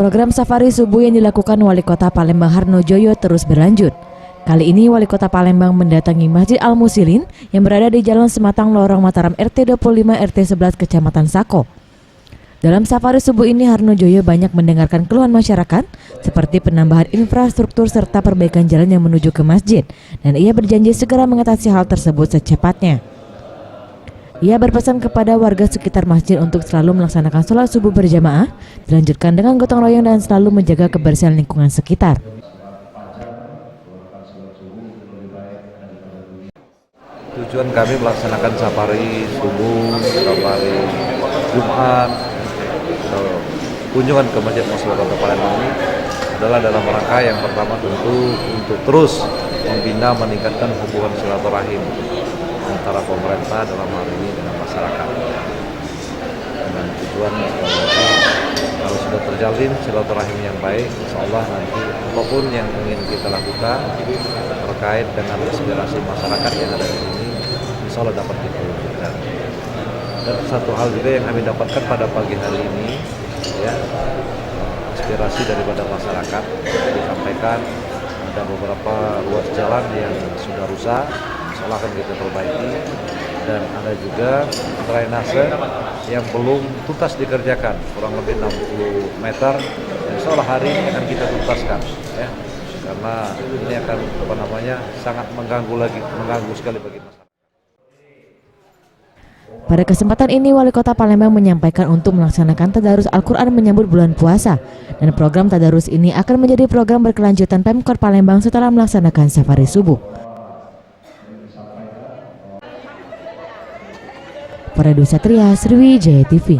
Program safari subuh yang dilakukan Wali Kota Palembang Harnojoyo terus berlanjut. Kali ini Wali Kota Palembang mendatangi Masjid Al-Musilin yang berada di Jalan Sematang Lorong Mataram RT 25 RT 11 Kecamatan Sako. Dalam safari subuh ini Harnojoyo banyak mendengarkan keluhan masyarakat seperti penambahan infrastruktur serta perbaikan jalan yang menuju ke masjid, dan ia berjanji segera mengatasi hal tersebut secepatnya. Ia berpesan kepada warga sekitar masjid untuk selalu melaksanakan sholat subuh berjamaah, dilanjutkan dengan gotong royong dan selalu menjaga kebersihan lingkungan sekitar. Tujuan kami melaksanakan safari subuh, safari Jumat, kunjungan ke Masjid Muslim Kota Palembang ini adalah dalam rangka yang pertama tentu untuk terus membina meningkatkan hubungan silaturahim antara pemerintah dalam hal ini dengan masyarakat, dengan tujuan kalau sudah terjalin silaturahim yang baik, insya Allah nanti apapun yang ingin kita lakukan terkait dengan aspirasi masyarakat yang ada di sini, insya Allah dapat kita wujudkan. Dan satu hal juga yang kami dapatkan pada pagi hari ini, ya, aspirasi daripada masyarakat disampaikan ada beberapa ruas jalan yang sudah rusak, insya Allah akan kita perbaiki, dan ada juga drainase yang belum tuntas dikerjakan, kurang lebih 60 meter, insya Allah hari ini akan kita tuntaskan, ya, karena ini akan sangat mengganggu sekali bagi masyarakat. Pada kesempatan ini Wali Kota Palembang menyampaikan untuk melaksanakan tadarus Al-Quran menyambut bulan puasa, dan program tadarus ini akan menjadi program berkelanjutan Pemkot Palembang setelah melaksanakan safari subuh. Para Satria, Sriwijaya TV.